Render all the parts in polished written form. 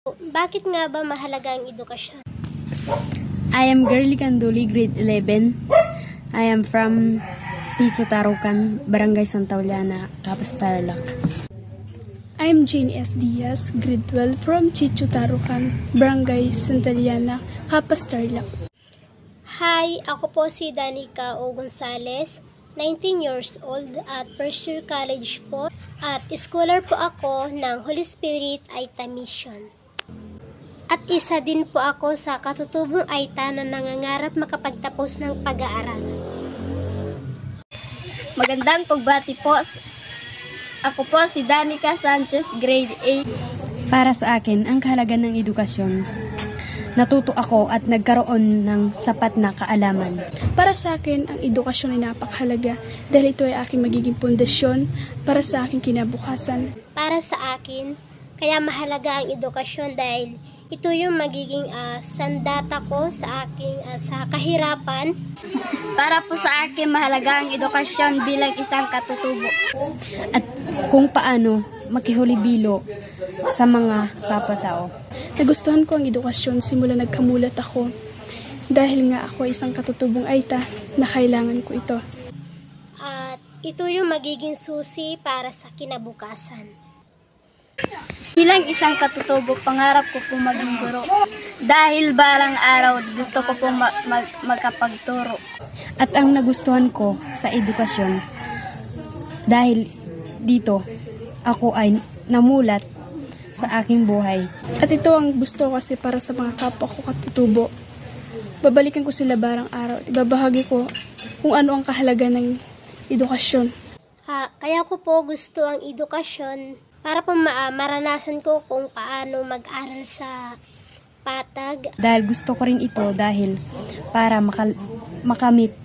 Bakit nga ba mahalaga ang edukasyon? I am Girly Canduli, grade 11. I am from Sitio Tarukan, Barangay Santa Juliana, Capas Tarlac. I am Jane S. Diaz, grade 12 from Sitio Tarukan, Barangay Santa Juliana, Capas Tarlac. Hi, ako po si Danica O. Gonzales, 19 years old at first year college po at scholar po ako ng Holy Spirit Aita Mission. At isa din po ako sa katutubong Aita na nangangarap makapagtapos ng pag-aaral. Magandang pagbati po. Ako po si Danica Sanchez, grade 8. Para sa akin, ang kahalagan ng edukasyon. Natuto ako at nagkaroon ng sapat na kaalaman. Para sa akin, ang edukasyon ay napakahalaga dahil ito ay aking magiging pundasyon para sa aking kinabukasan. Para sa akin, kaya mahalaga ang edukasyon dahil ito yung magiging sandata ko sa aking sa kahirapan. Para po sa akin, mahalaga ang edukasyon bilang isang katutubo. At kung paano makihulibilo sa mga kapwa-tao. Nagustuhan ko ang edukasyon simula nagkamulat ako dahil nga ako ay isang katutubong Aita na kailangan ko ito. At ito yung magiging susi para sa kinabukasan. Bilang isang katutubo, pangarap ko po maging guro. Dahil balang araw, gusto ko po magkapagturo. At ang nagustuhan ko sa edukasyon, dahil dito, ako ay namulat sa aking buhay. At ito ang gusto ko kasi para sa mga kapwa ko katutubo. Babalikan ko sila barang araw at ibabahagi ko kung ano ang kahalaga ng edukasyon. Kaya ko po gusto ang edukasyon para po maranasan ko kung paano mag-aral sa patag. Dahil gusto ko rin ito dahil para makamit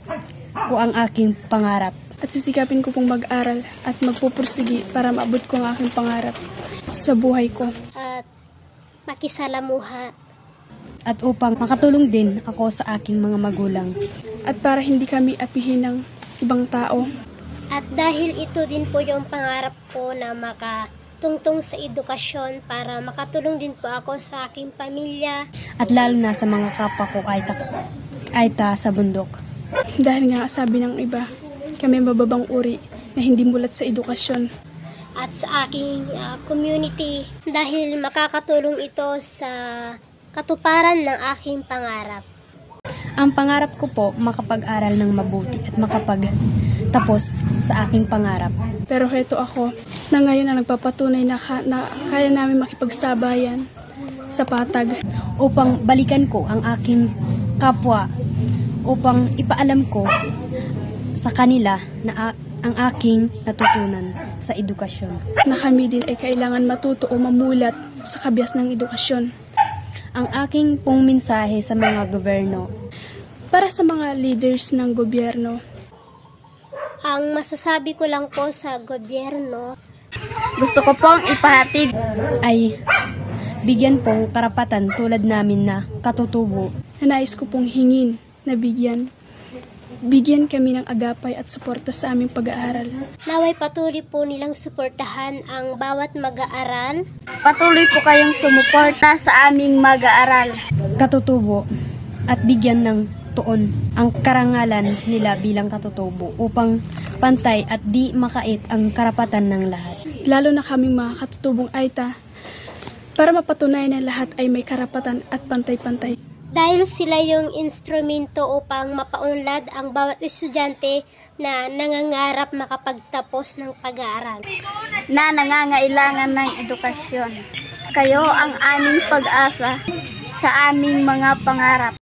ko ang aking pangarap. At sisikapin ko pong mag-aral at magpupursigi para maabot ko ang aking pangarap sa buhay ko. At makisalamuha. At upang makatulong din ako sa aking mga magulang. At para hindi kami apihin ng ibang tao. At dahil ito din po yung pangarap ko na makatungtong sa edukasyon para makatulong din po ako sa aking pamilya. At lalo na sa mga kapwa ko Aita sa bundok. Dahil nga sabi ng iba, kami mababang uri na hindi mulat sa edukasyon. At sa aking community dahil makakatulong ito sa katuparan ng aking pangarap. Ang pangarap ko po makapag-aral ng mabuti at makapagtapos sa aking pangarap. Pero heto ako na ngayon na nagpapatunay na kaya namin makipagsabayan sa patag. Upang balikan ko ang aking kapwa, upang ipaalam ko sa kanila na ang aking natutunan sa edukasyon. Na kami din ay kailangan matuto o mamulat sa kabias ng edukasyon. Ang aking pong mensahe sa mga gobyerno. Para sa mga leaders ng gobyerno. Ang masasabi ko lang po sa gobyerno, gusto ko pong ipahatid ay bigyan pong karapatan tulad namin na katutubo. Nais ko pong hingin na bigyan kami ng agapay at suporta sa aming pag-aaral. Naway patuloy po nilang suportahan ang bawat mag-aaral. Patuloy po kayong sumuporta sa aming mag-aaral. Katutubo at bigyan ng tuon ang karangalan nila bilang katutubo upang pantay at di makait ang karapatan ng lahat. Lalo na kaming mga katutubong Aita para mapatunayan na lahat ay may karapatan at pantay-pantay. Dahil sila yung instrumento upang mapaunlad ang bawat estudyante na nangangarap makapagtapos ng pag-aaral. Na nangangailangan ng edukasyon. Kayo ang aming pag-asa sa aming mga pangarap.